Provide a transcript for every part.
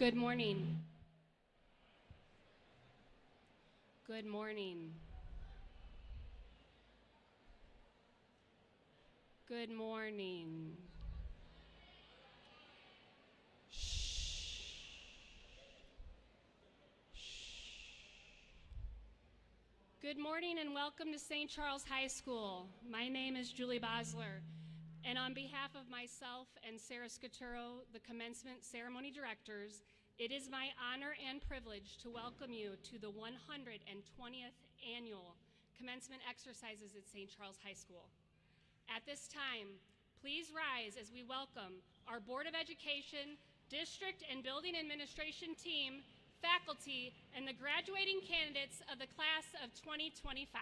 Good morning. Good morning. Good morning. Shh. Shh. Good morning and welcome to St. Charles High School. My name is Julie Bosler, and on behalf of myself and Sarah Scaturo, the Commencement Ceremony Directors, it is my honor and privilege to welcome you to the 120th Annual Commencement Exercises at St. Charles High School. At this time, please rise as we welcome our Board of Education, District and Building Administration team, faculty, and the graduating candidates of the class of 2025.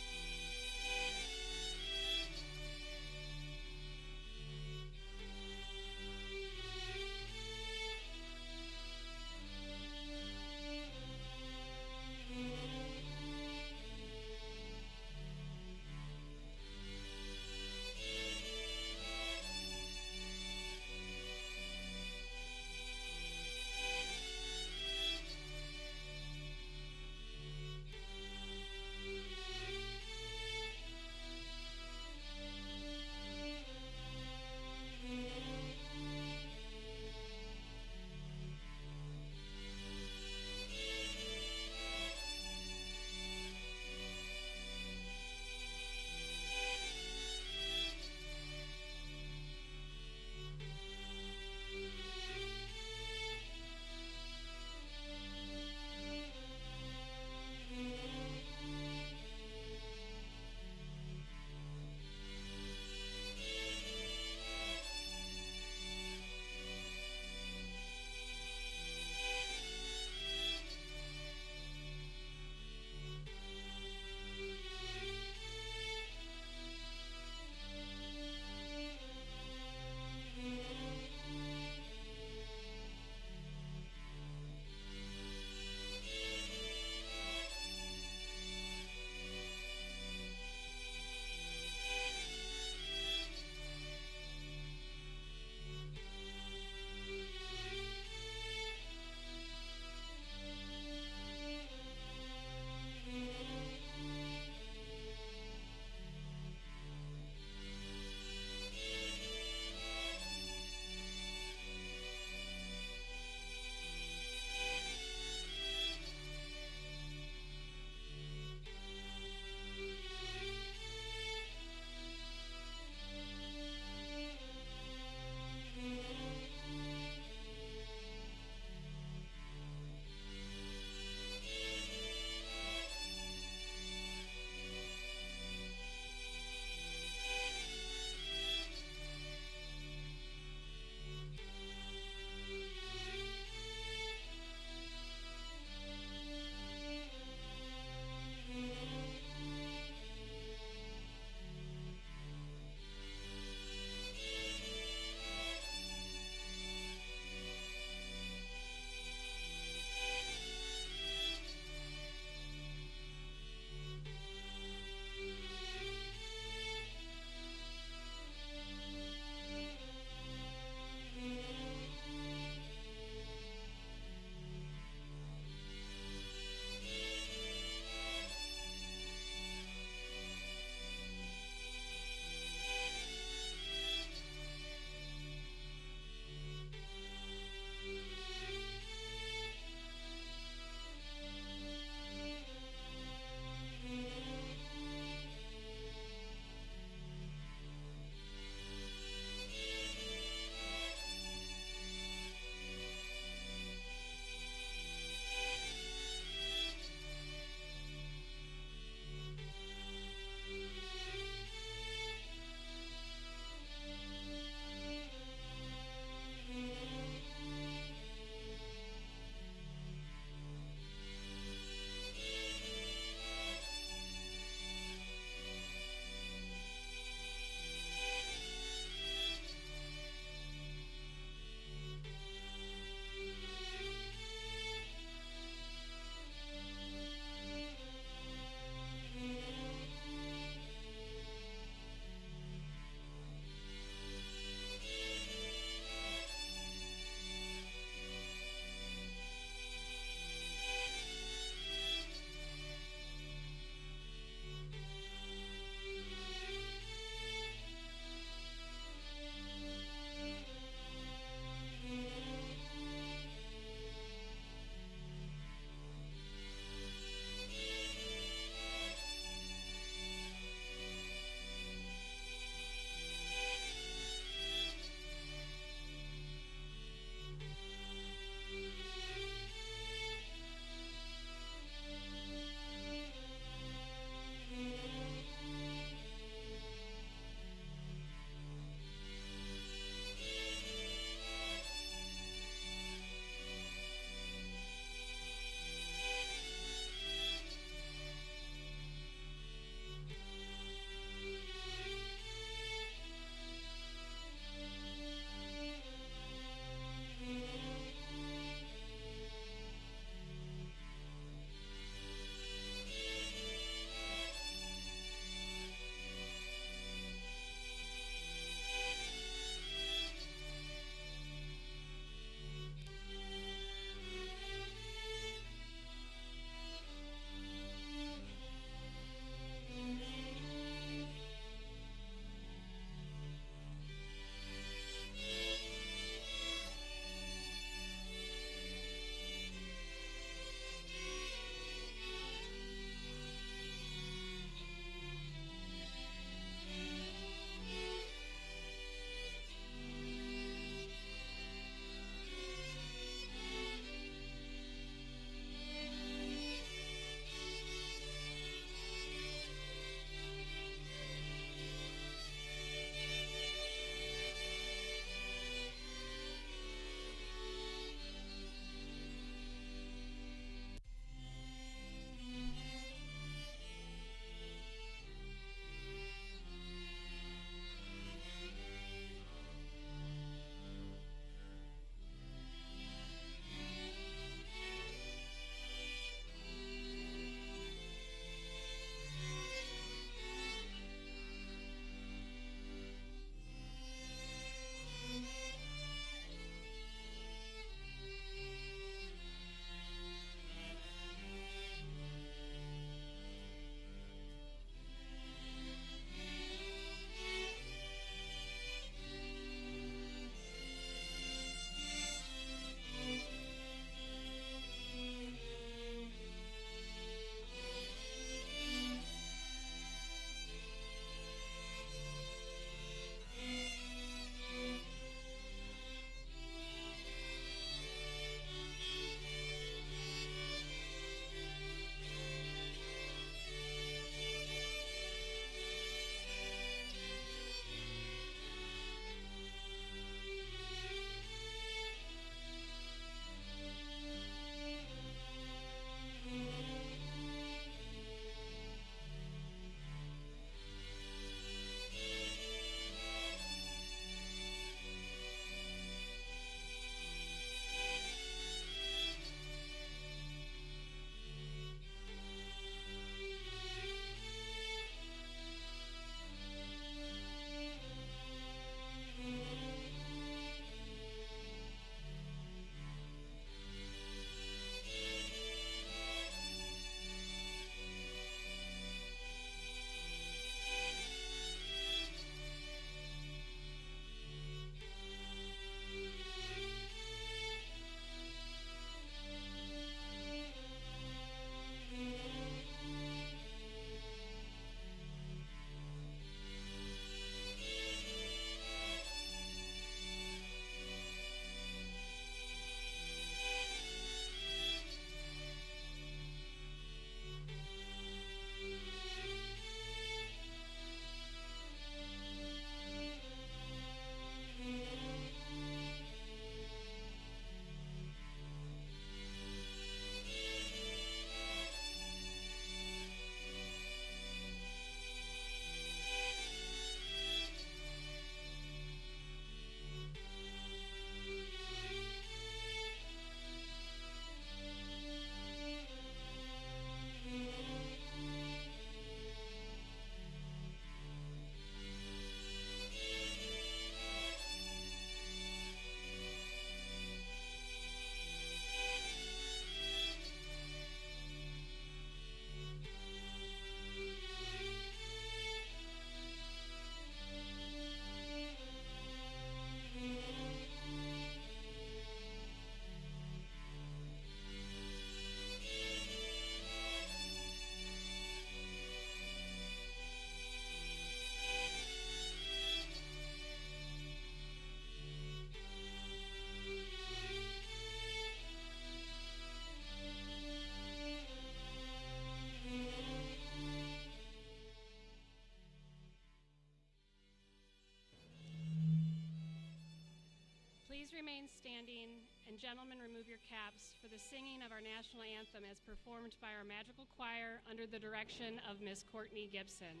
Please remain standing, and gentlemen, remove your caps for the singing of our national anthem as performed by our magical choir under the direction of Miss Courtney Gibson.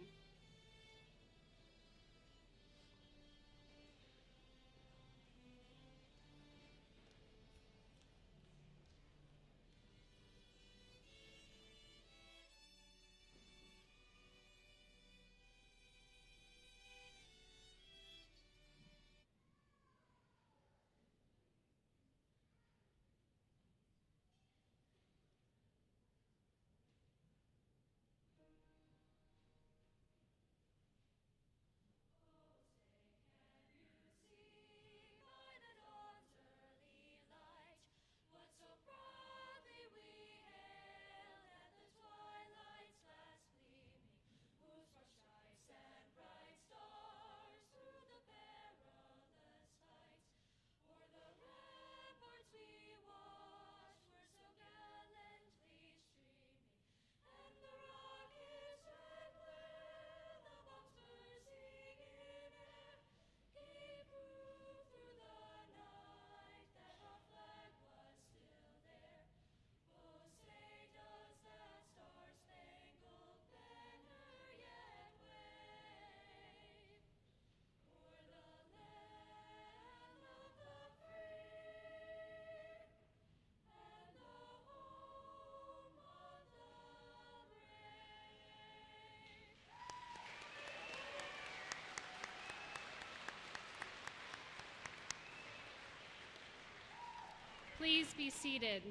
Please be seated.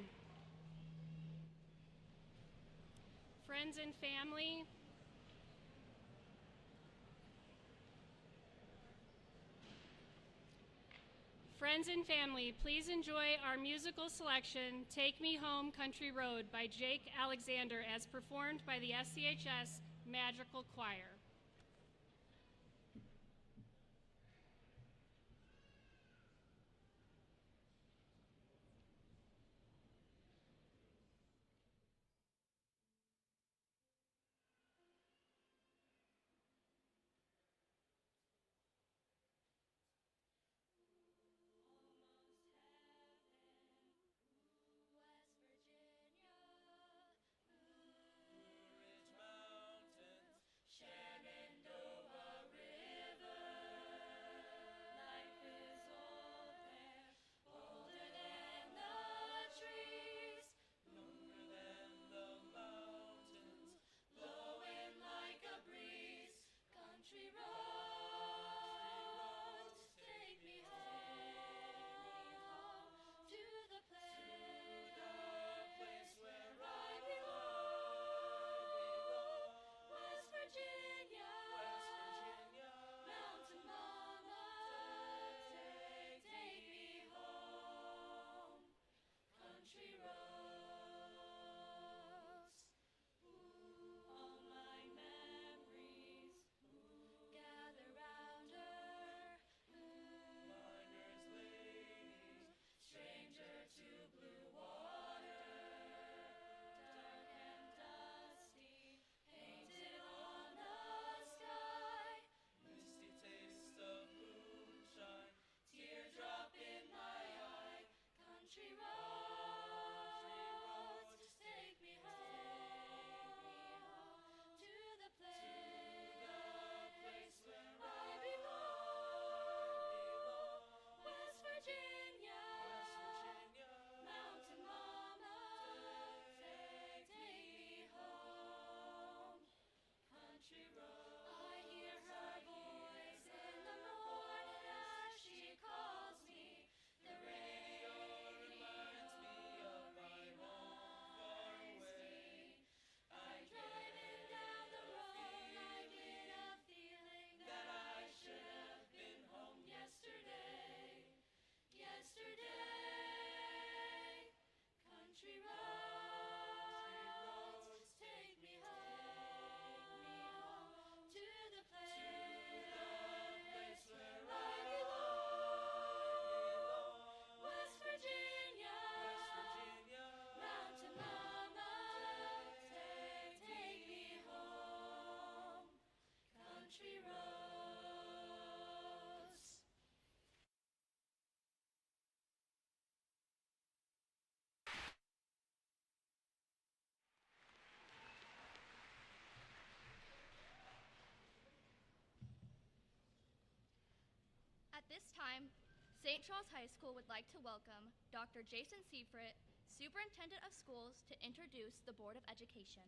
Friends and family, please enjoy our musical selection, Take Me Home Country Road by Jake Alexander, as performed by the SCHS Magical Choir. Shed St. Charles High School would like to welcome Dr. Jason Seifert, Superintendent of Schools, to introduce the Board of Education.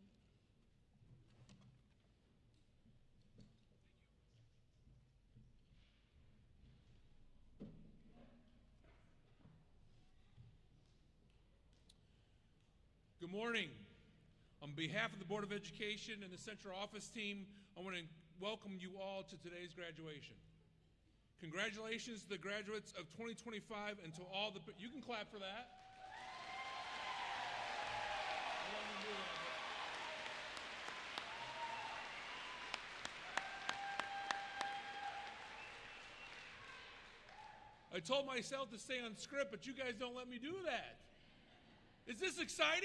Good morning. On behalf of the Board of Education and the Central Office team, I want to welcome you all to today's graduation. Congratulations to the graduates of 2025 and to all the, you can clap for that. I told myself to stay on script, but you guys don't let me do that. Is this exciting?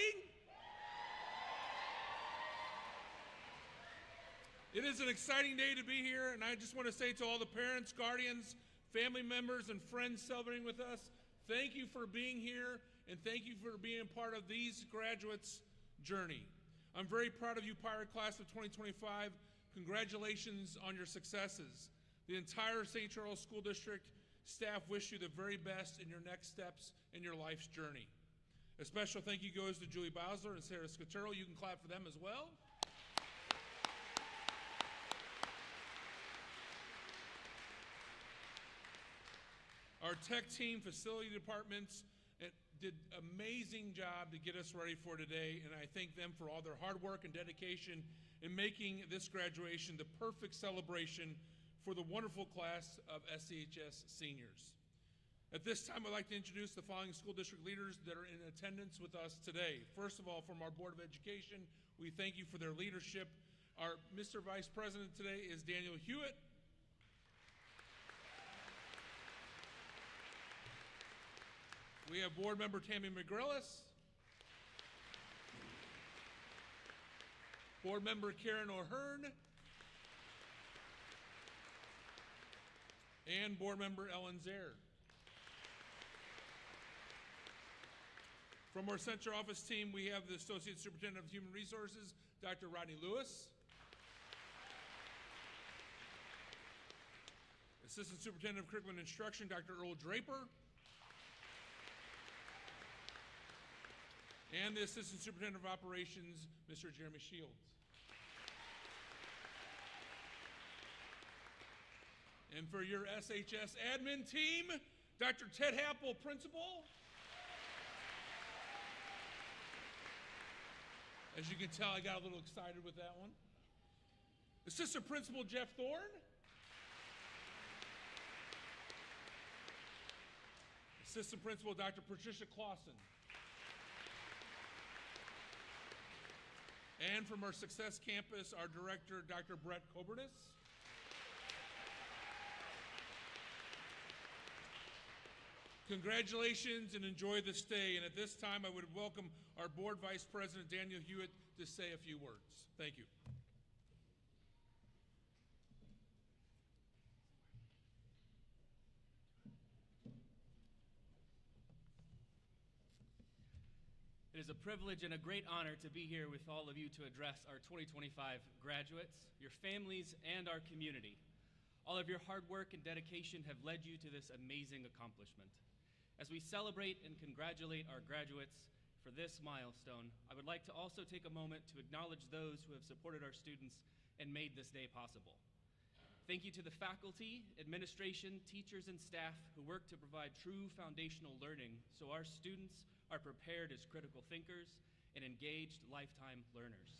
It is an exciting day to be here, and I just want to say to all the parents, guardians, family members, and friends celebrating with us, thank you for being here, and thank you for being part of these graduates' journey. I'm very proud of you, Pirate Class of 2025. Congratulations on your successes. The entire St. Charles School District staff wish you the very best in your next steps in your life's journey. A special thank you goes to Julie Bosler and Sarah Scaturo. You can clap for them as well. Our tech team, facility departments did an amazing job to get us ready for today, and I thank them for all their hard work and dedication in making this graduation the perfect celebration for the wonderful class of SCHS seniors. At this time, I'd like to introduce the following school district leaders that are in attendance with us today. First of all, from our Board of Education, we thank you for their leadership. Our Mr. Vice President today is Daniel Hewitt. We have Board Member Tammy McGrillis, Board Member Karen O'Hearn, and Board Member Ellen Zaire. From our Central Office team, we have the Associate Superintendent of Human Resources, Dr. Rodney Lewis, Assistant Superintendent of Curriculum and Instruction, Dr. Earl Draper, and the Assistant Superintendent of Operations, Mr. Jeremy Shields. And for your SHS admin team, Dr. Ted Happel, Principal. As you can tell, I got a little excited with that one. Assistant Principal Jeff Thorne. Assistant Principal Dr. Patricia Clausen. And from our Success Campus, our Director, Dr. Brett Cobertis. Congratulations and enjoy this day. And at this time, I would welcome our Board Vice President, Daniel Hewitt, to say a few words. Thank you. It is a privilege and a great honor to be here with all of you to address our 2025 graduates, your families, and our community. All of your hard work and dedication have led you to this amazing accomplishment. As we celebrate and congratulate our graduates for this milestone, I would like to also take a moment to acknowledge those who have supported our students and made this day possible. Thank you to the faculty, administration, teachers, and staff who work to provide true foundational learning so our students are prepared as critical thinkers and engaged lifetime learners.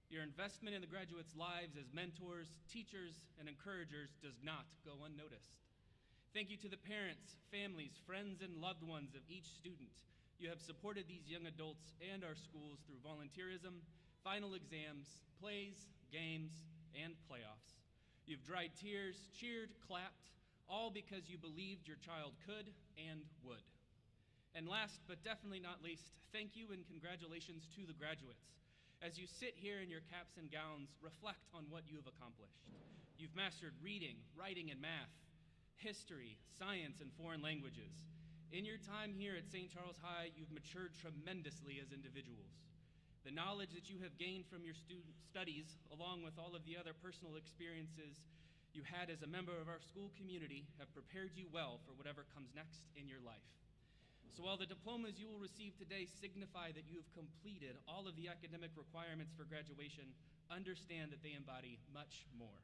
Your investment in the graduates' lives as mentors, teachers, and encouragers does not go unnoticed. Thank you to the parents, families, friends, and loved ones of each student. You have supported these young adults and our schools through volunteerism, final exams, plays, games, and playoffs. You've dried tears, cheered, clapped, all because you believed your child could and would. And last but definitely not least, thank you and congratulations to the graduates. As you sit here in your caps and gowns, reflect on what you have accomplished. You've mastered reading, writing, and math, history, science, and foreign languages. In your time here at St. Charles High, you've matured tremendously as individuals. The knowledge that you have gained from your studies, along with all of the other personal experiences, you had as a member of our school community have prepared you well for whatever comes next in your life. So while the diplomas you will receive today signify that you have completed all of the academic requirements for graduation, understand that they embody much more.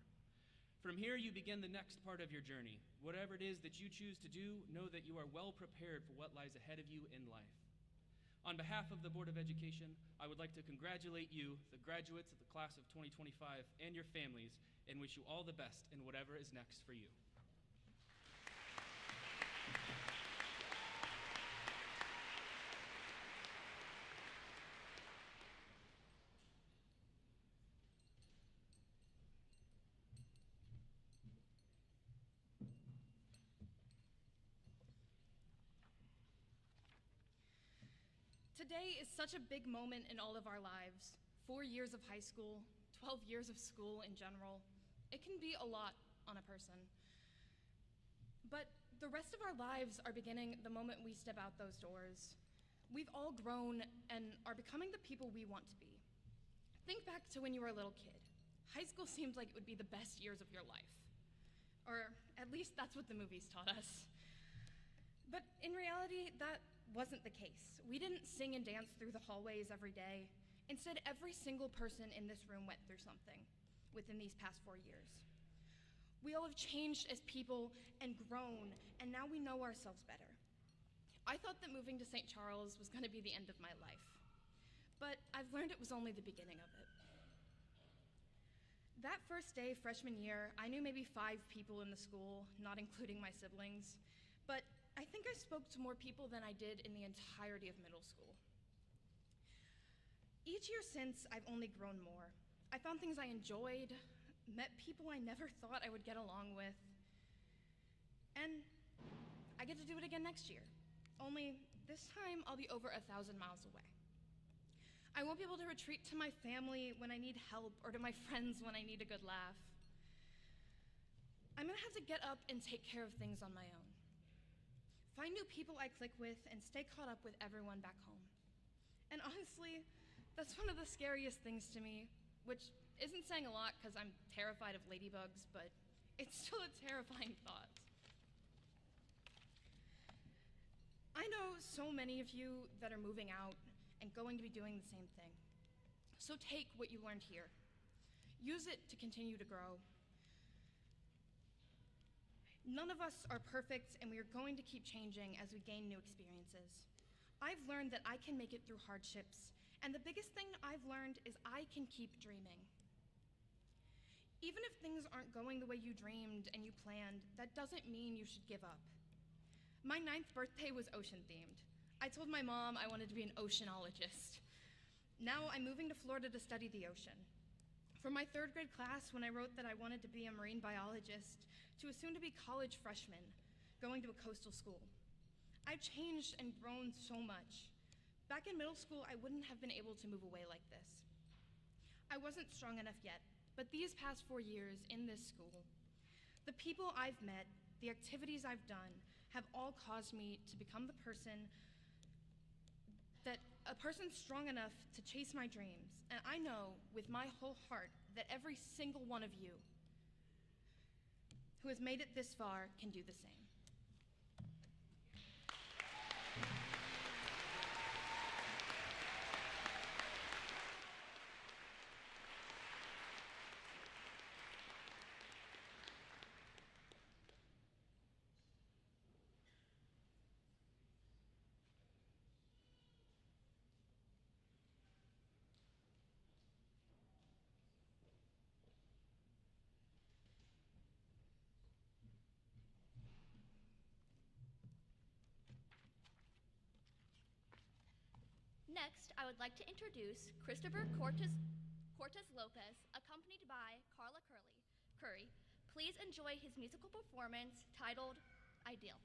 From here, you begin the next part of your journey. Whatever it is that you choose to do, know that you are well prepared for what lies ahead of you in life. On behalf of the Board of Education, I would like to congratulate you, the graduates of the class of 2025, and your families, and wish you all the best in whatever is next for you. Today is such a big moment in all of our lives. 4 years of high school, 12 years of school in general. It can be a lot on a person. But the rest of our lives are beginning the moment we step out those doors. We've all grown and are becoming the people we want to be. Think back to when you were a little kid. High school seemed like it would be the best years of your life. Or at least that's what the movies taught us. But in reality, that wasn't the case. We didn't sing and dance through the hallways every day. Instead, every single person in this room went through something within these past 4 years. We all have changed as people and grown, and now we know ourselves better. I thought that moving to St. Charles was going to be the end of my life, but I've learned it was only the beginning of it. That first day, freshman year, I knew maybe 5 people in the school, not including my siblings, but I think I spoke to more people than I did in the entirety of middle school. Each year since, I've only grown more. I found things I enjoyed, met people I never thought I would get along with, and I get to do it again next year. Only this time, I'll be over 1,000 miles away. I won't be able to retreat to my family when I need help or to my friends when I need a good laugh. I'm gonna have to get up and take care of things on my own. Find new people I click with and stay caught up with everyone back home. And honestly, that's one of the scariest things to me, which isn't saying a lot because I'm terrified of ladybugs, but it's still a terrifying thought. I know so many of you that are moving out and going to be doing the same thing. So take what you learned here. Use it to continue to grow. None of us are perfect, and we are going to keep changing as we gain new experiences. I've learned that I can make it through hardships, and the biggest thing I've learned is I can keep dreaming. Even if things aren't going the way you dreamed and you planned, that doesn't mean you should give up. My 9th birthday was ocean-themed. I told my mom I wanted to be an oceanologist. Now I'm moving to Florida to study the ocean. For my 3rd grade class, when I wrote that I wanted to be a marine biologist, to a soon-to-be college freshman, going to a coastal school. I've changed and grown so much. Back in middle school, I wouldn't have been able to move away like this. I wasn't strong enough yet, but these past 4 years in this school, the people I've met, the activities I've done, have all caused me to become a person strong enough to chase my dreams. And I know with my whole heart that every single one of you who has made it this far can do the same. Next, I would like to introduce Christopher Cortez Lopez, accompanied by Carla Curry. Please enjoy his musical performance titled Ideal.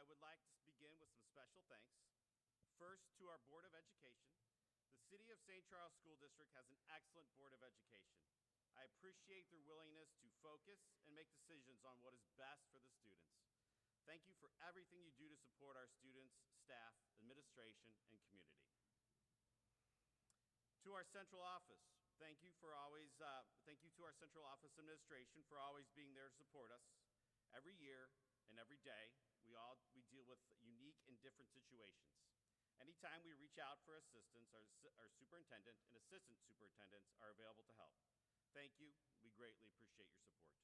would like to begin with some special thanks. First, to our Board of Education. The City of St. Charles School District has an excellent Board of Education. I appreciate their willingness to focus and make decisions on what is best for the students. Thank you for everything you do to support our students, staff, administration, and community. To our central office, thank you to our central office administration for always being there to support us. Every year and every day, we deal with unique and different situations. Anytime we reach out for assistance, our superintendent and assistant superintendents are available to help. Thank you. We greatly appreciate your support.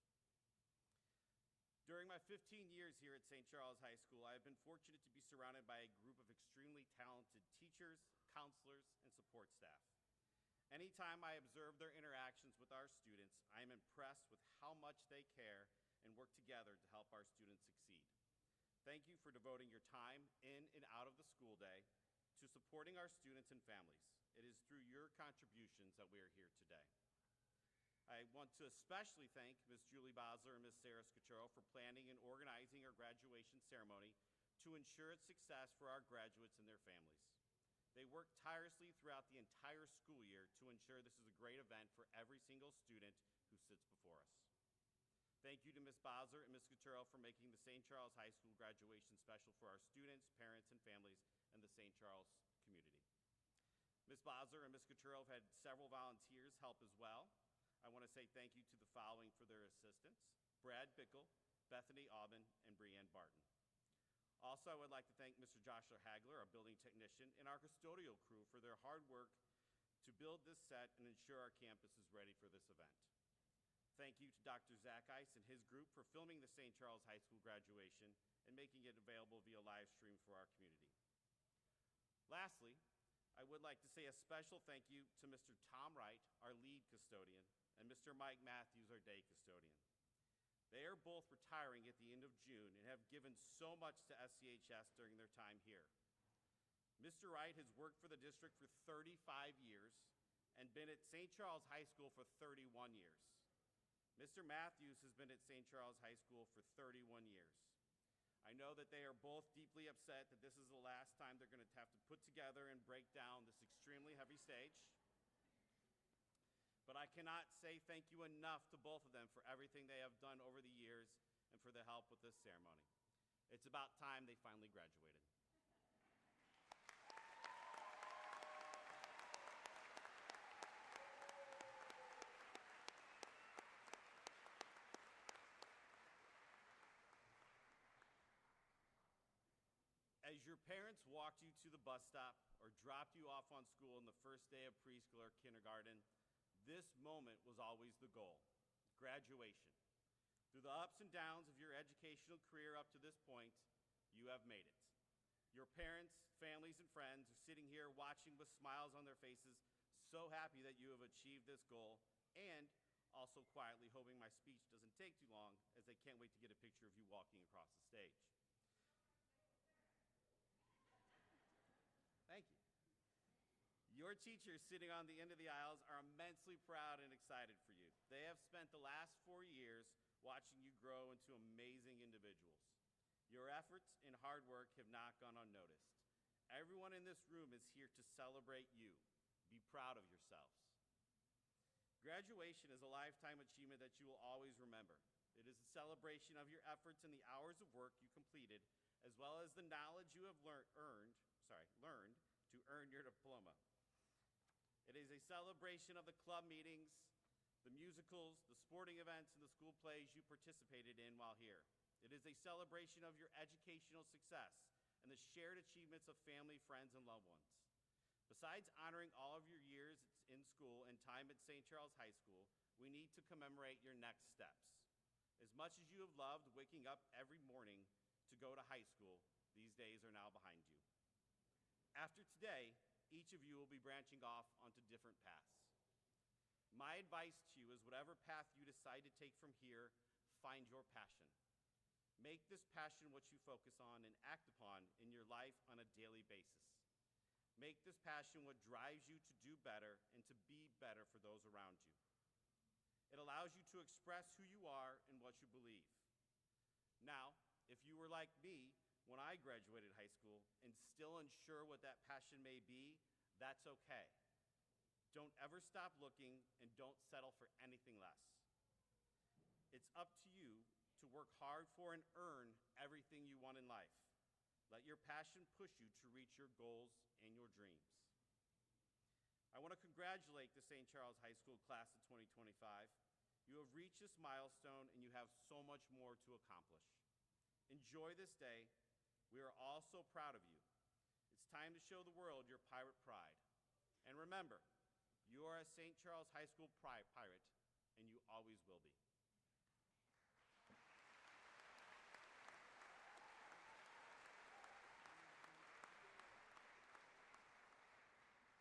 During my 15 years here at St. Charles High School, I have been fortunate to be surrounded by a group of extremely talented teachers, counselors, and support staff. Anytime I observe their interactions with our students, I am impressed with how much they care and work together to help our students succeed. Thank you for devoting your time in and out of the school day to supporting our students and families. It is through your contributions that we are here today. I want to especially thank Ms. Julie Bosler and Ms. Sarah Scaturo for planning and organizing our graduation ceremony to ensure its success for our graduates and their families. They worked tirelessly throughout the entire school year to ensure this is a great event for every single student who sits before us. Thank you to Ms. Bosler and Ms. Scaturo for making the St. Charles High School graduation special for our students, parents, and families, and the St. Charles community. Ms. Bosler and Ms. Scaturo have had several volunteers help as well. I want to say thank you to the following for their assistance: Brad Bickle, Bethany Aubin, and Brianne Barton. Also, I would like to thank Mr. Joshua Hagler, our building technician, and our custodial crew for their hard work to build this set and ensure our campus is ready for this event. Thank you to Dr. Zach Ice and his group for filming the St. Charles High School graduation and making it available via live stream for our community. Lastly, I would like to say a special thank you to Mr. Tom Wright, our lead custodian, and Mr. Mike Matthews, our day custodian. They are both retiring at the end of June and have given so much to SCHS during their time here. Mr. Wright has worked for the district for 35 years and been at St. Charles High School for 31 years. Mr. Matthews has been at St. Charles High School for 31 years. I know that they are both deeply upset that this is the last time they're going to have to put together and break down this extremely heavy stage. But I cannot say thank you enough to both of them for everything they have done over the years and for the help with this ceremony. It's about time they finally graduated. As your parents walked you to the bus stop or dropped you off on school on the first day of preschool or kindergarten, this moment was always the goal: graduation. Through the ups and downs of your educational career up to this point, you have made it. Your parents, families, and friends are sitting here watching with smiles on their faces, so happy that you have achieved this goal, and also quietly hoping my speech doesn't take too long, as they can't wait to get a picture of you walking across the stage. Thank you. Your teachers sitting on the end of the aisles are immensely proud and excited for you. They have spent the last 4 years watching you grow into amazing individuals. Your efforts and hard work have not gone unnoticed. Everyone in this room is here to celebrate you. Be proud of yourselves. Graduation is a lifetime achievement that you will always remember. It is a celebration of your efforts and the hours of work you completed, as well as the knowledge you have learned to earn your diploma. It is a celebration of the club meetings, the musicals, the sporting events, and the school plays you participated in while here. It is a celebration of your educational success and the shared achievements of family, friends, and loved ones. Besides honoring all of your years in school and time at St. Charles High School, we need to commemorate your next steps. As much as you have loved waking up every morning to go to high school, these days are now behind you. After today, each of you will be branching off onto different paths. My advice to you is whatever path you decide to take from here, find your passion. Make this passion what you focus on and act upon in your life on a daily basis. Make this passion what drives you to do better and to be better for those around you. It allows you to express who you are and what you believe. Now, if you were like me, when I graduated high school and still unsure what that passion may be, that's okay. Don't ever stop looking and don't settle for anything less. It's up to you to work hard for and earn everything you want in life. Let your passion push you to reach your goals and your dreams. I want to congratulate the St. Charles High School class of 2025. You have reached this milestone and you have so much more to accomplish. Enjoy this day. We are all so proud of you. It's time to show the world your pirate pride. And remember, you are a St. Charles High School pirate, and you always will be.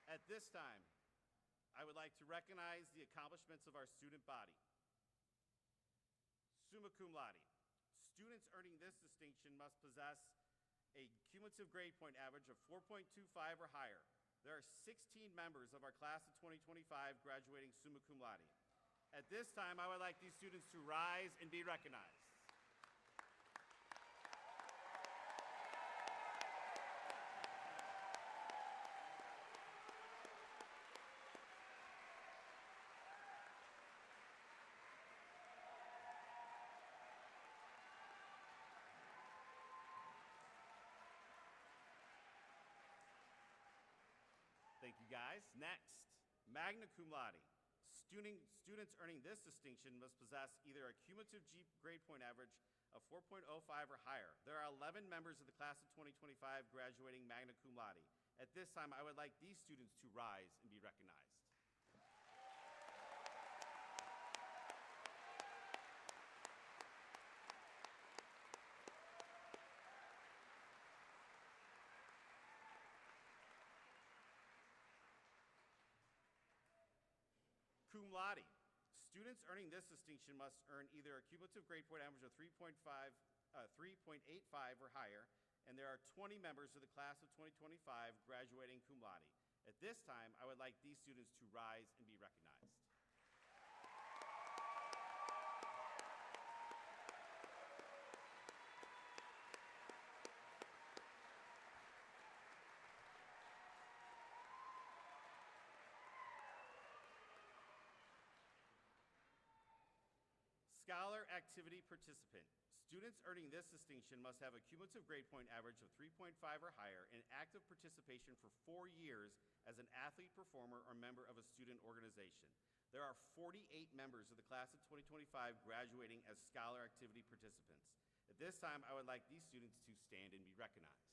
At this time, I would like to recognize the accomplishments of our student body. Summa cum laude. Students earning this distinction must possess a cumulative grade point average of 4.25 or higher. There are 16 members of our class of 2025 graduating summa cum laude. At this time, I would like these students to rise and be recognized. Thank you, guys. Next, magna cum laude. Students earning this distinction must possess either a cumulative grade point average of 4.05 or higher. There are 11 members of the class of 2025 graduating magna cum laude. At this time, I would like these students to rise and be recognized. Cum laude. Students earning this distinction must earn either a cumulative grade point average of 3.85 or higher, and there are 20 members of the class of 2025 graduating cum laude. At this time, I would like these students to rise and be recognized. Scholar Activity Participant. Students earning this distinction must have a cumulative grade point average of 3.5 or higher and active participation for 4 years as an athlete, performer, or member of a student organization. There are 48 members of the class of 2025 graduating as Scholar Activity Participants. At this time, I would like these students to stand and be recognized.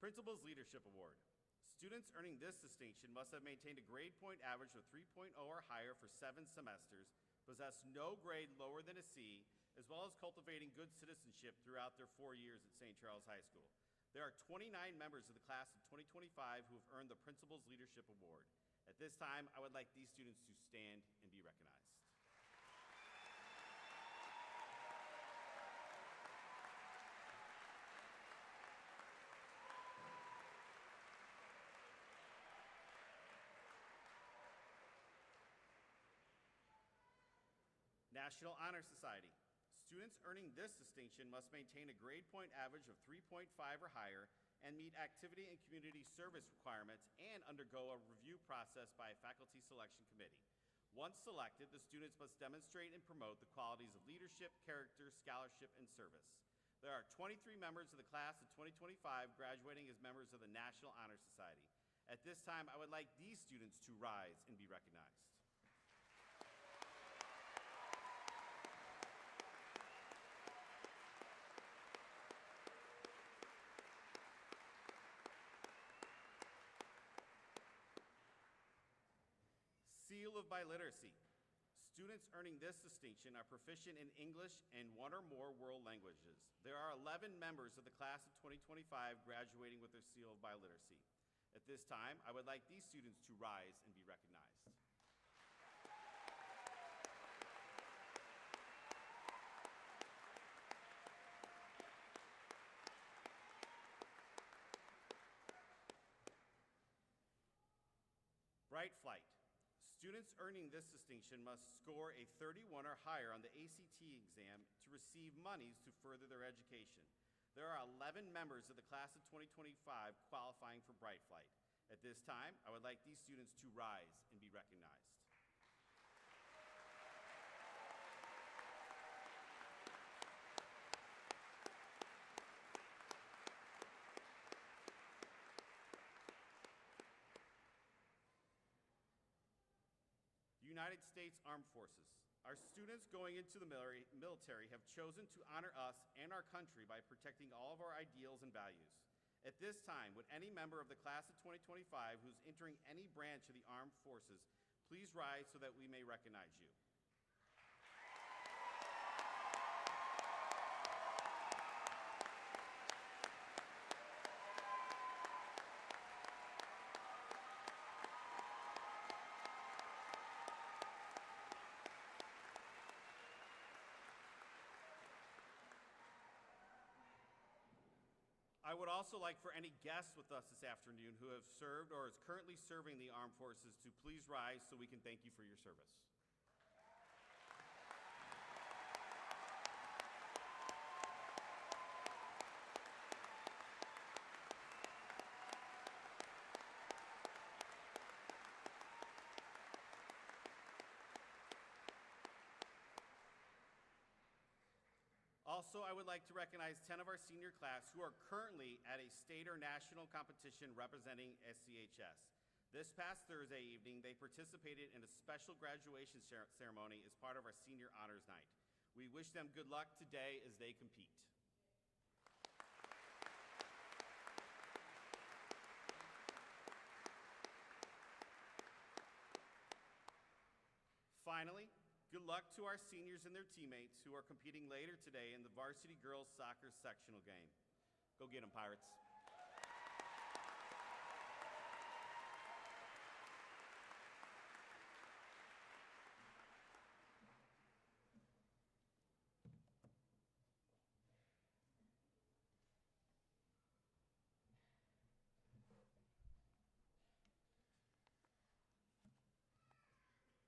Principal's Leadership Award. Students earning this distinction must have maintained a grade point average of 3.0 or higher for 7 semesters, possess no grade lower than a C, as well as cultivating good citizenship throughout their 4 years at St. Charles High School. There are 29 members of the class of 2025 who have earned the Principal's Leadership Award. At this time, I would like these students to stand and be recognized. National Honor Society. Students earning this distinction must maintain a grade point average of 3.5 or higher and meet activity and community service requirements and undergo a review process by a faculty selection committee. Once selected, the students must demonstrate and promote the qualities of leadership, character, scholarship, and service. There are 23 members of the class of 2025 graduating as members of the National Honor Society. At this time, I would like these students to rise and be recognized. Seal of Biliteracy. Students earning this distinction are proficient in English and 1 or more world languages. There are 11 members of the class of 2025 graduating with their Seal of Biliteracy. At this time, I would like these students to rise and be recognized. Students earning this distinction must score a 31 or higher on the ACT exam to receive monies to further their education. There are 11 members of the class of 2025 qualifying for Bright Flight. At this time, I would like these students to rise and be recognized. United States Armed Forces. Our students going into the military have chosen to honor us and our country by protecting all of our ideals and values. At this time, would any member of the class of 2025 who's entering any branch of the armed forces please rise so that we may recognize you. I would also like for any guests with us this afternoon who have served or is currently serving the armed forces to please rise so we can thank you for your service. Also, I would like to recognize 10 of our senior class who are currently at a state or national competition representing SCHS. This past Thursday evening, they participated in a special graduation ceremony as part of our senior honors night. We wish them good luck today as they compete. Finally, good luck to our seniors and their teammates who are competing later today in the varsity girls soccer sectional game. Go get them, Pirates.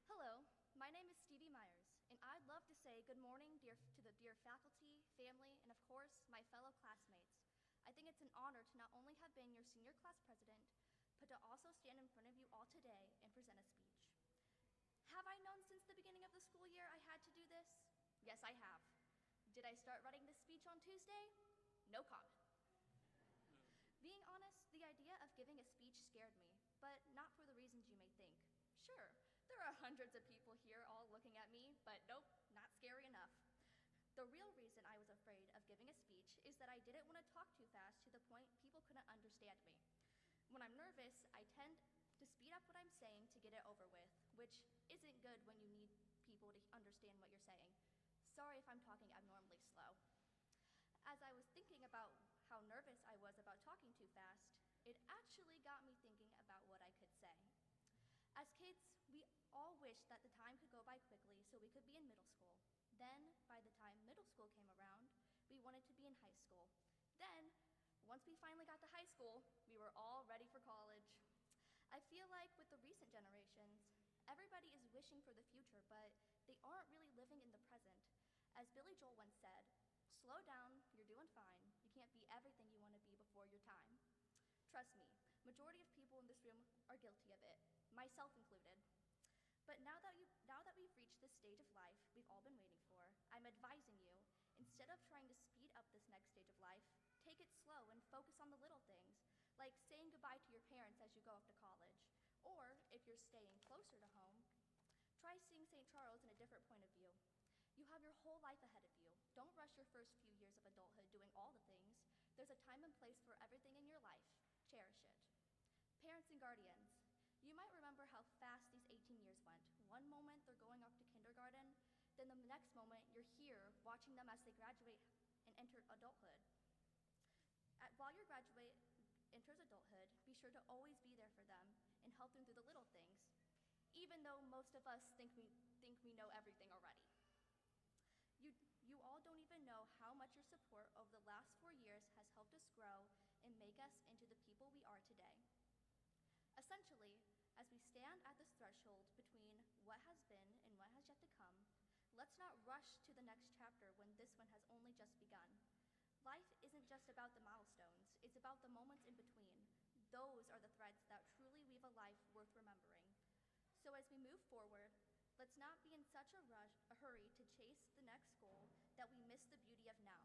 Hello, my name is Stevie Myers, and I'd love to say good morning to the dear faculty, family, and of course, my fellow classmates. I think it's an honor to not only have been your senior class president, but to also stand in front of you all today and present a speech. Have I known since the beginning of the school year I had to do this? Yes, I have. Did I start writing this speech on Tuesday? No comment. Being honest, the idea of giving a speech scared me, but not for the reasons you may think. Sure, there are hundreds of people here all looking at me, but nope, not scary enough. The real reason I was afraid of giving a speech is that I didn't want to talk too fast to the point people couldn't understand me. When I'm nervous, I tend to speed up what I'm saying to get it over with, which isn't good when you need people to understand what you're saying. Sorry if I'm talking abnormally slow. As I was thinking about how nervous I was about talking too fast, it actually got me thinking about what I could say. As kids, we all wished that the time could go by quickly so we could be in middle school. Then, by the time middle school came around, we wanted to be in high school. Then, once we finally got to high school, we were all ready for college. I feel like with the recent generations, everybody is wishing for the future, but they aren't really living in the present. As Billy Joel once said, slow down, you're doing fine. You can't be everything you want to be before your time. Trust me, majority of people in this room are guilty of it, myself included. But now that we've reached this stage of life we've all been waiting for, I'm advising you, instead of trying to speed up this next stage of life, take it slow and focus on the little things, like saying goodbye to your parents as you go off to college. Or, if you're staying closer to home, try seeing St. Charles in a different point of view. You have your whole life ahead of you. Don't rush your first few years of adulthood doing all the things. There's a time and place for everything in your life. Cherish it. Parents and guardians, you might remember how fast these 18 years went. One moment they're going off to kindergarten, then the next moment you're here watching them as they graduate and enter adulthood. While your graduate enters adulthood, be sure to always be there for them and help them through the little things, even though most of us think we know everything already. You all don't even know how much your support over the last 4 years has helped us grow and make us into the people we are today. Essentially, as we stand at this threshold between what has been and what has yet to come, let's not rush to the next chapter when this one has only just begun. Life isn't just about the milestones, it's about the moments in between. Those are the threads that truly weave a life worth remembering. So as we move forward, let's not be in such a hurry to chase the next goal that we miss the beauty of now.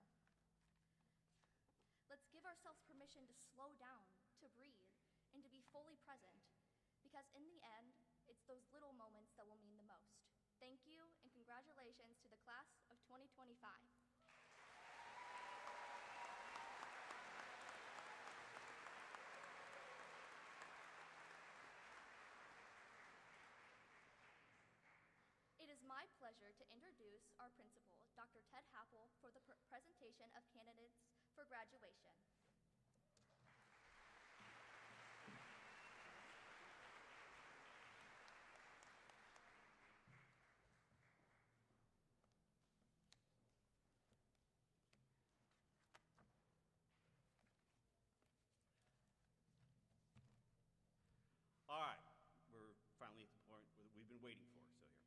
Let's give ourselves permission to slow down, to breathe, and to be fully present, because in the end, it's those little moments that will mean the most. Thank you, and congratulations to the class of 2025. It is my pleasure to introduce our principal, Dr. Ted Happel, for the presentation of candidates for graduation. All right, we're finally at the point we've been waiting for, so here.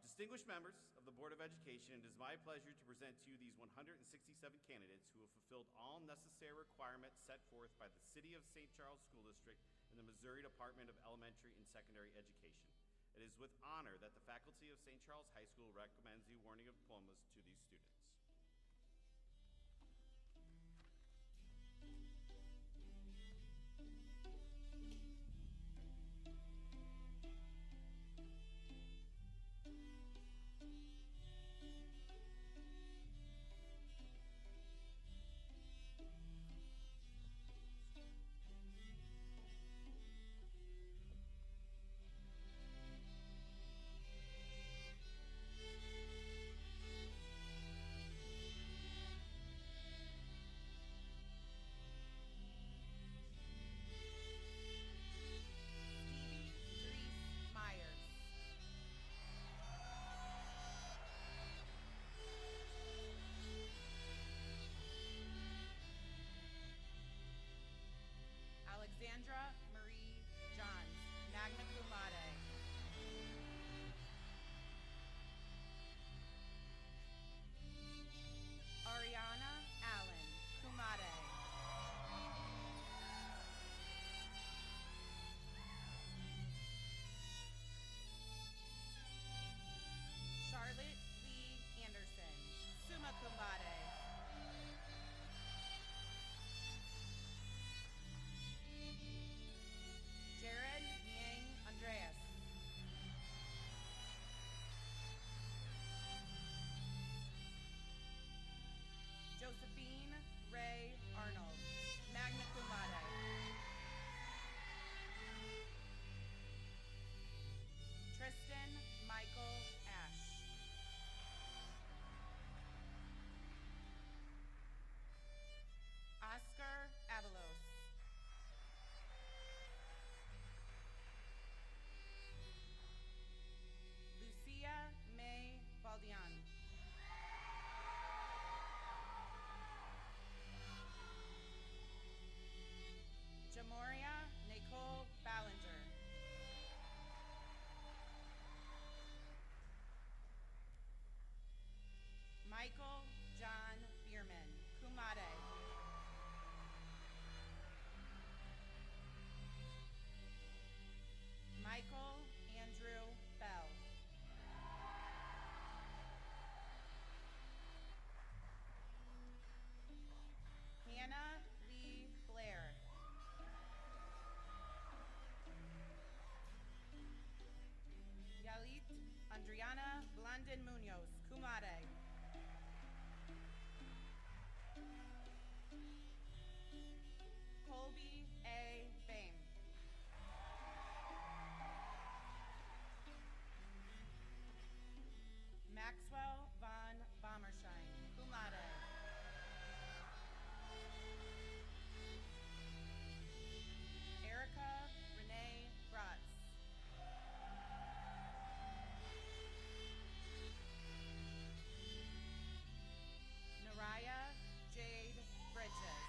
Distinguished members of the Board of Education, it is my pleasure to present to you these 167 candidates who have fulfilled all necessary requirements set forth by the City of St. Charles School District and the Missouri Department of Elementary and Secondary Education. It is with honor that the faculty of St. Charles High School recommends the awarding of diplomas to these students. Alexandra Marie Johns, magna cum laude. Ariana Allen, cum laude. Charlotte Lee Anderson, summa cum laude. Jared Yang Andreas. Josephine Ray Arnold, magna cum laude. Tristan Michael Ash. Oscar Avalos. Lucia May Baldian. Jamoria Nicole Ballinger. Michael John Bierman, cum laude. Michael Andrew Bell. Hannah Lee Blair. Yalit Adriana Blandon Munoz, cum laude. Colby A. Bame. Maxwell Von Bommersheim, cum laude. Erica Renee Bratz. Naraya Jade Bridges.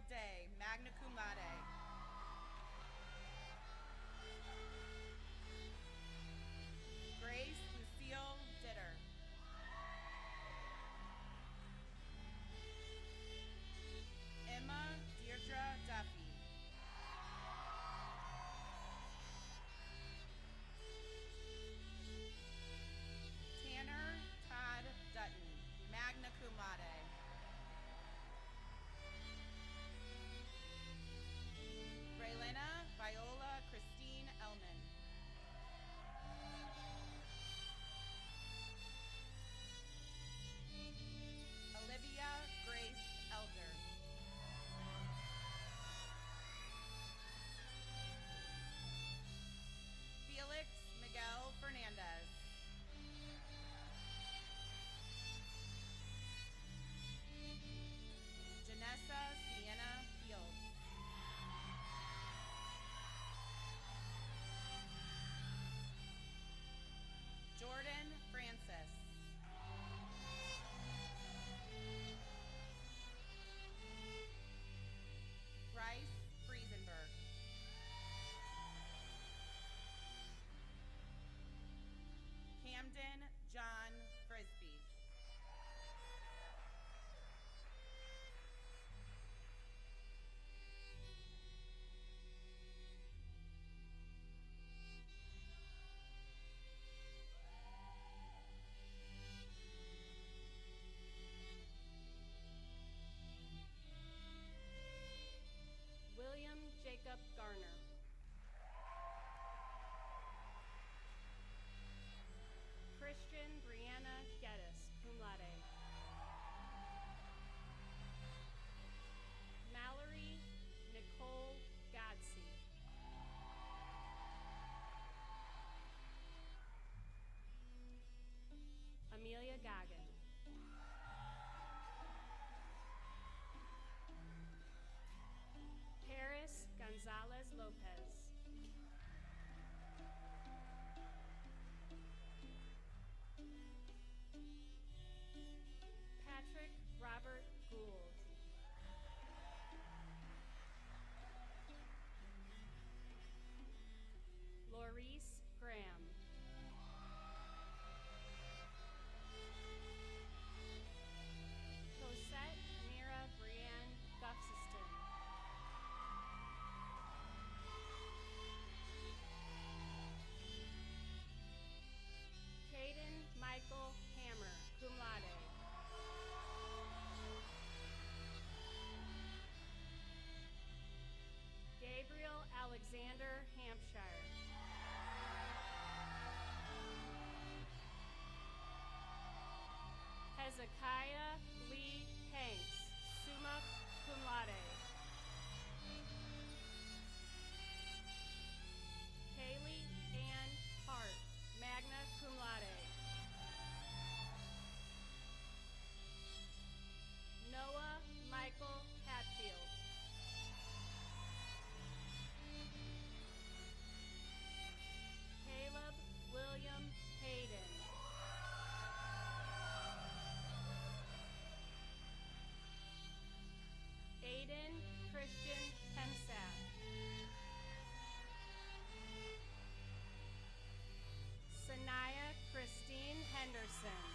Day, magna cum laude. Grace Lucille Ditter. Emma Deirdre Duffy. Tanner Todd Dutton, magna cum laude. Braylena Viola Christine Elman. Olivia Grace Elder. Felix Miguel Fernandez. Janessa Sienna Fields. Jordan Francis. Bryce Friesenberg. Camden John Frisbee. William Jacob Garner. Christian Brianna Geddes, cum laude. Mallory Nicole Godsey. Amelia Goggin. Paris Gonzalez Lopez. Patrick Robert Gould. Laurice Graham. Cosette Mira Brianne Gufsiston. Caden Michael Hammer, cum laude. Gabriel Alexander Hampshire. Hezekiah Lee Hanks, summa cum laude. Kaylee Ann Hart, magna cum laude. Noah Michael Hatfield. Caleb William Hayden. Aiden Christian Hemsath. Sanaya Christine Henderson.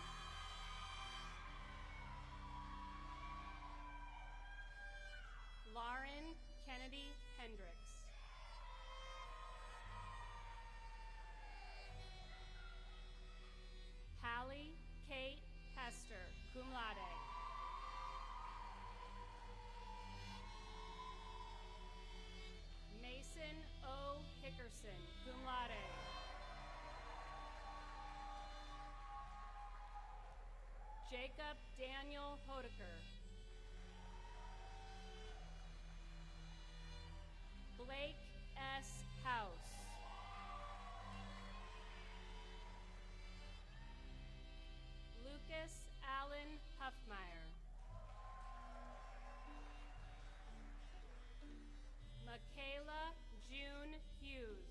Lauren Kennedy Hendricks. Hallie Kate Hester, cum laude. Mason O. Hickerson, cum laude. Jacob Daniel Hodeker. Blake S. House. Lucas Allen Huffmeyer. Michaela June Hughes.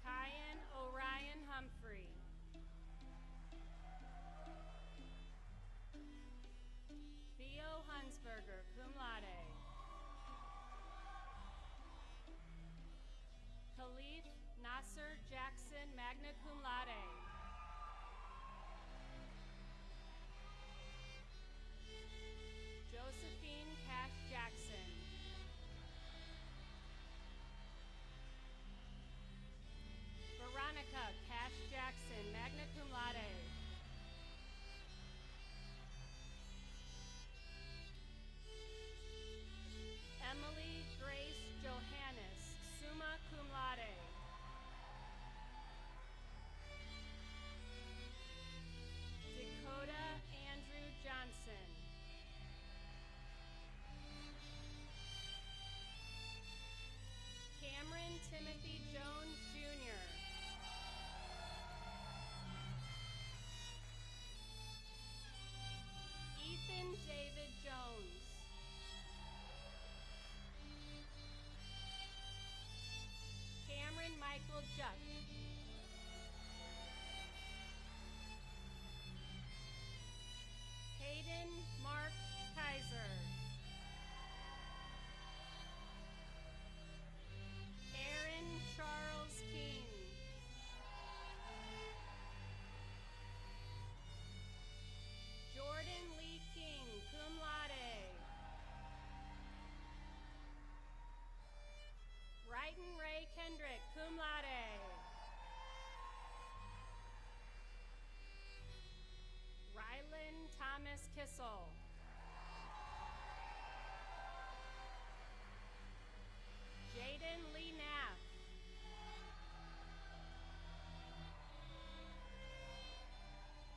Kyan Orion Humphrey. Roethlisberger, cum laude. Khalif Nasser Jackson, magna cum laude. Josephine Cash Jackson. Veronica Cash Jackson, magna cum laude. Emily Grace Johannes, summa cum laude. Dakota Andrew Johnson. Cameron Timothy Jones, Jr. Ethan David Jones. Cameron Michael Juck. Hayden Mark Kaiser. Aaron Charles King. Jordan Lee King, cum laude. Wrighton Ray Kendrick, cum laude. Rylan Thomas Kissel. Jaden Lee Knapp.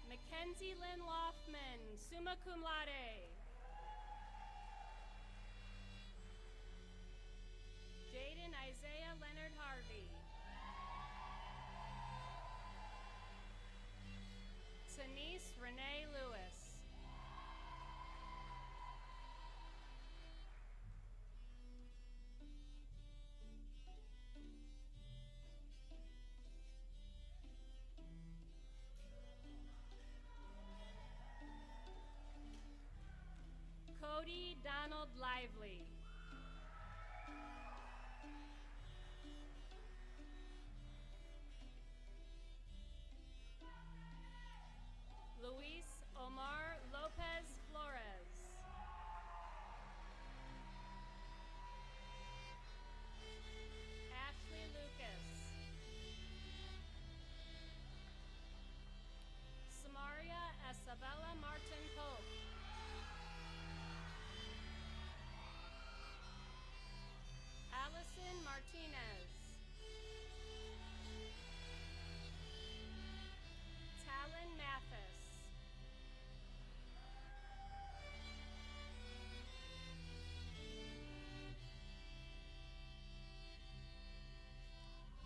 Mackenzie Lynn Loftman, summa cum laude. Jaden Isaiah Leonard Harvey. Denise Renee Lewis. Cody Donald Lively. Luis Omar Lopez Flores. Ashley Lucas. Samaria Isabella Martin Pope. Allison Martinez. Talon Mathis.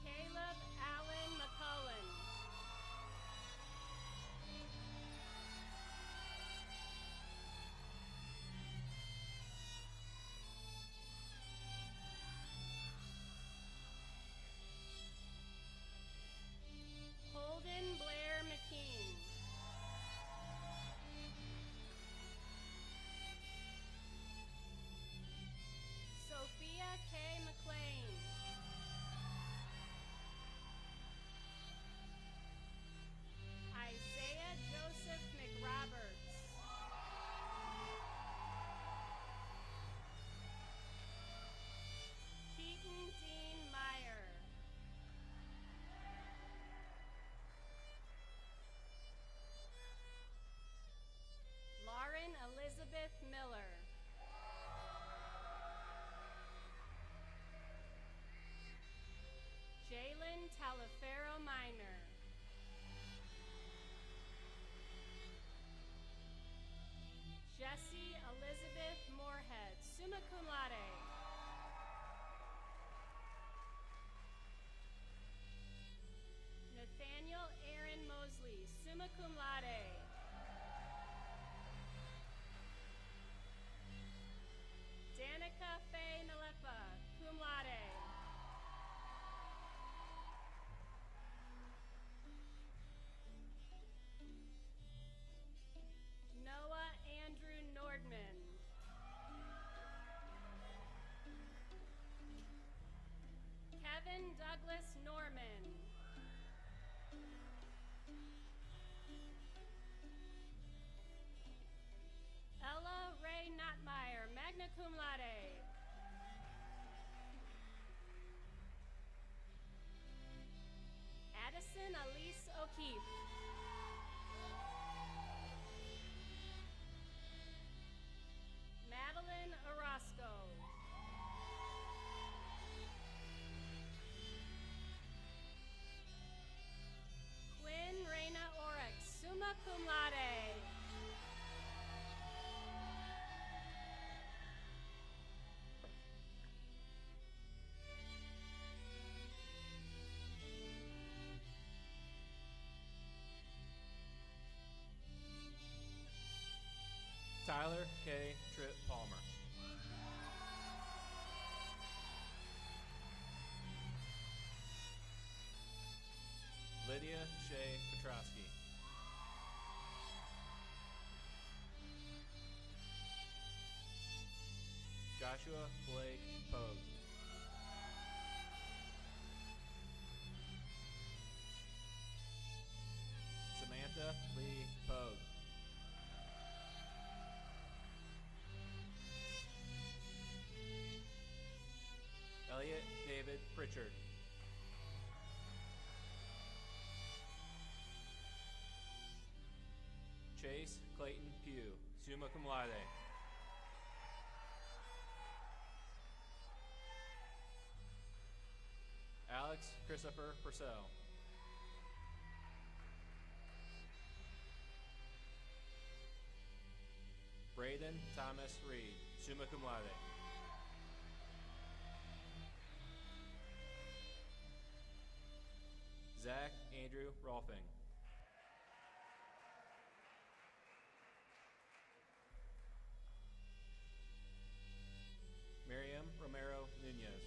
Caleb Allen McCullen. Holden Blair McKean. Sophia K. McLean. Isaiah Joseph McRoberts. Keaton Dean Meyer. Lauren Elizabeth Miller. Jalen Talaferro Minor. Jessie Elizabeth Moorhead, summa cum laude. Nathaniel Aaron Mosley, summa cum laude. Danica Faye Nalepa, cum laude. Noah Andrew Nordman. summa cum laude. Tyler K. Tripp Palmer. Lydia Shea Petrosky. Joshua Blake Pogue. Samantha Lee Pogue. Elliot David Pritchard. Chase Clayton Pugh, summa cum laude. Alex Christopher Purcell. Braden Thomas Reed, summa cum laude. Zach Andrew Rolfing. Miriam Romero Nunez.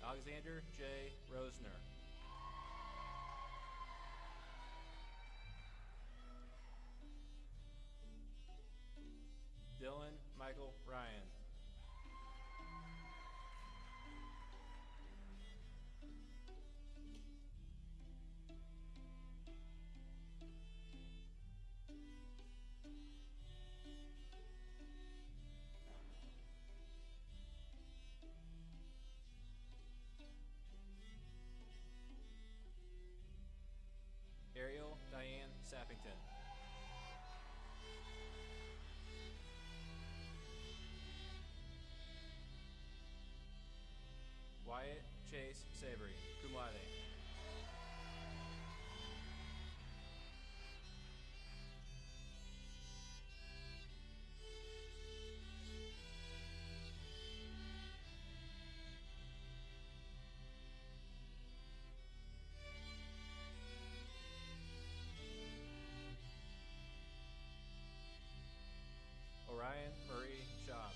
Alexander J. Rosner. Dylan Michael Ryan. Ariel Diane Sappington. Wyatt Chase Savory, cum laude. Orion Marie Schaub.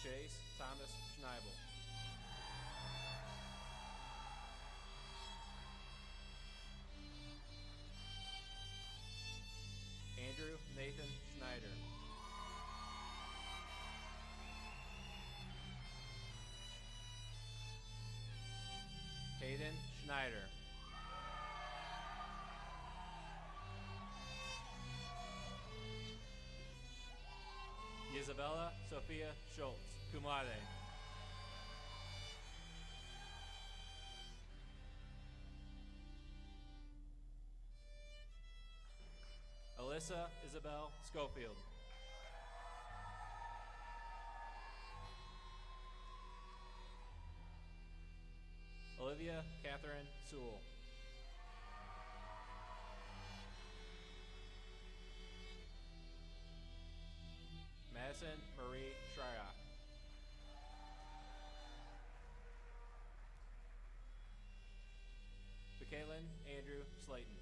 Chase Thomas Schneibel. Andrew Nathan Schneider. Hayden Schneider. Isabella Sophia Schultz, cum laude. Alyssa Isabel Schofield. Olivia Catherine Sewell. Madison Marie Schreier. Caitlin Andrew Slayton.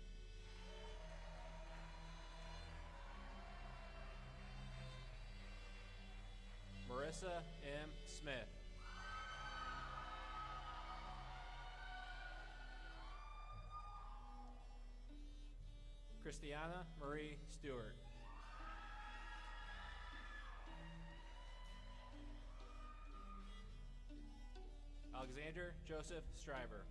Marissa M. Smith. Christiana Marie Stewart. Alexander Joseph Stryver.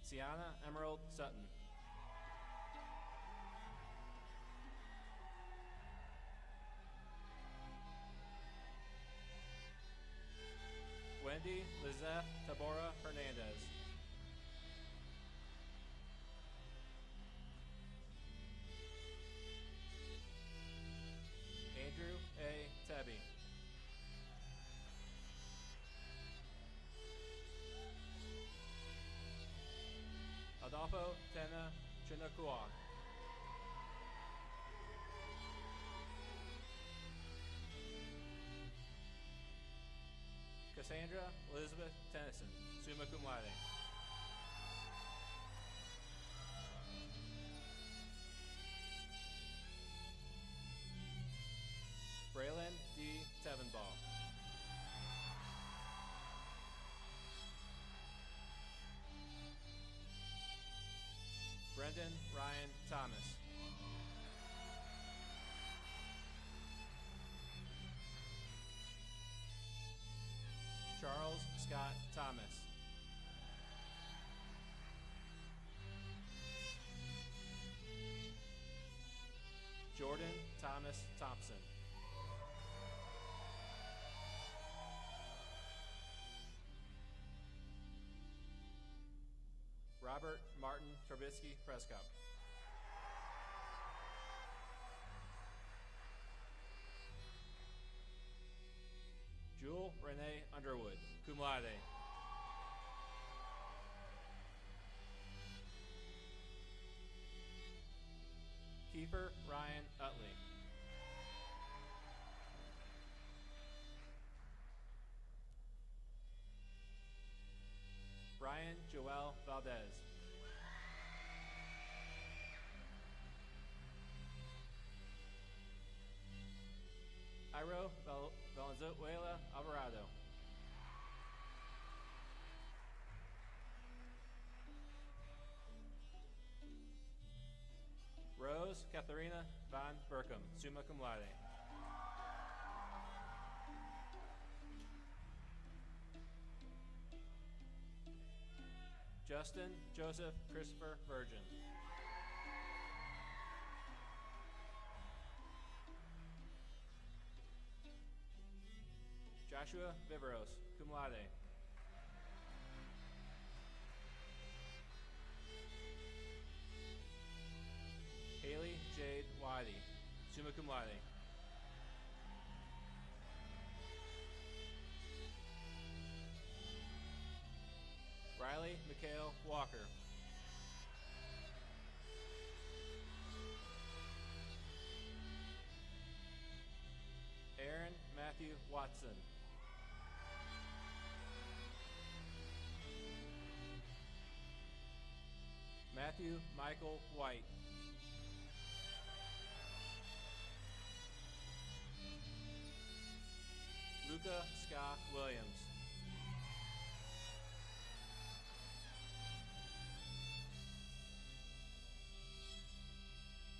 Sienna Emerald Sutton. Wendy Brandy Lizeth Tabora Hernandez. Andrew A. Tebby. Adolfo Tena Chinakua. Cassandra Elizabeth Tennyson, summa cum laude. Braylon D. Tevenball. Brendan Ryan Thomas. Charles Scott Thomas. Jordan Thomas Thompson. Robert Martin Trubisky Prescott. Jewel Renee Underwood, cum laude. Kiefer Ryan Utley. Brian Joel Valdez. Iro Valenzuela Alvarado. Rose Katharina Von Burkham, summa cum laude. Justin Joseph Christopher Virgin. Joshua Viveros, cum laude. Haley Jade Waddy, summa cum laude. Riley Mikhail Walker. Aaron Matthew Watson. Matthew Michael White. Luca Scott Williams.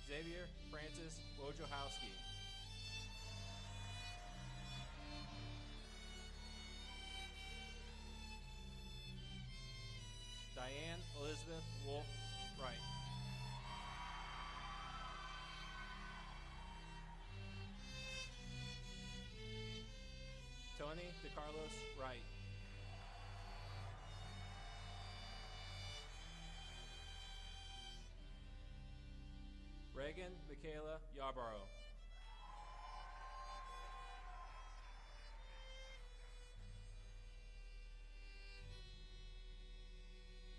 Xavier Francis Wojciechowski. Diane Elizabeth Wolf Wright. Tony DeCarlos Wright. Reagan Michaela Yarborough.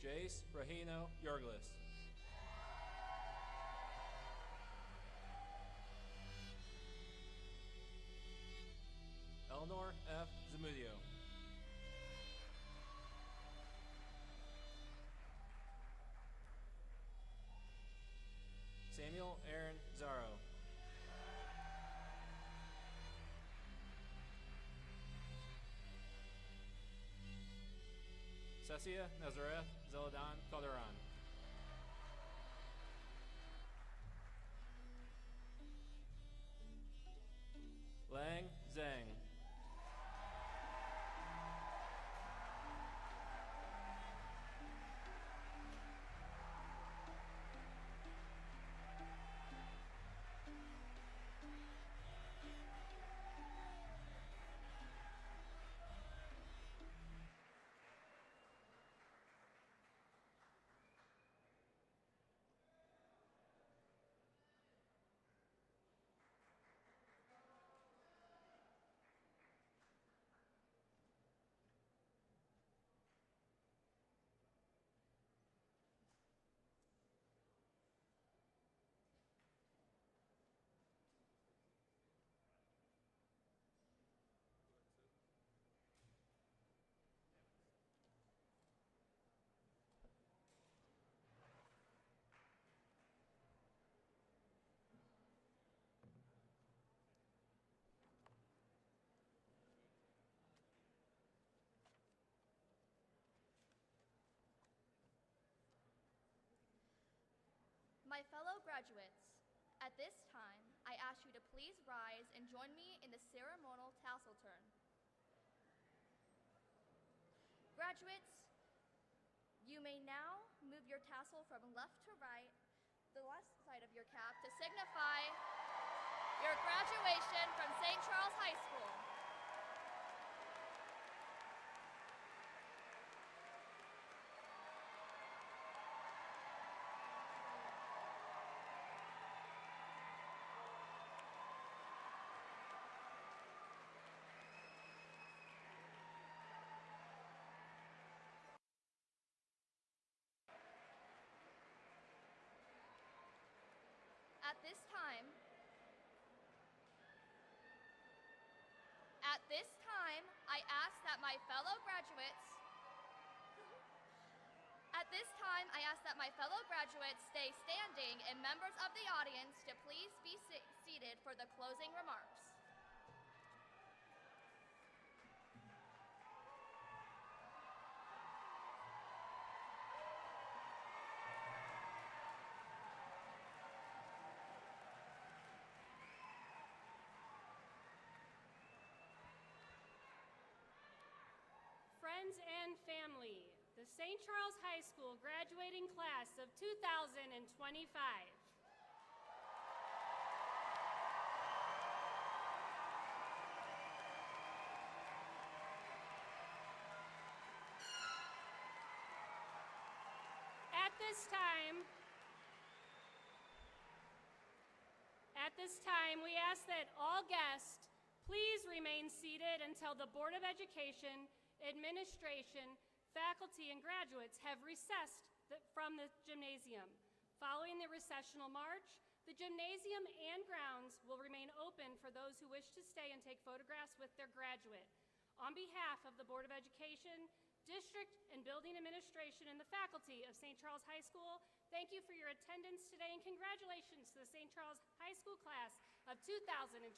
Jace Rahino Yorglis. Eleanor F. Zamudio. Samuel Aaron Zaro. Cecia Nazareth Zeladon Calderon. Lang Zhang. My fellow graduates, at this time, I ask you to please rise and join me in the ceremonial tassel turn. Graduates, you may now move your tassel from left to right, the left side of your cap, to signify your graduation from St. Charles High School. At this time, I ask that my fellow graduates stay standing and members of the audience to please be seated for the closing remarks. Friends and family, the St. Charles High School graduating class of 2025. At this time, we ask that all guests please remain seated until the Board of Education, administration, faculty, and graduates have recessed from the gymnasium. Following the recessional march, the gymnasium and grounds will remain open for those who wish to stay and take photographs with their graduate. On behalf of the Board of Education, District and Building Administration, and the faculty of St. Charles High School, thank you for your attendance today, and congratulations to the St. Charles High School class of 2025.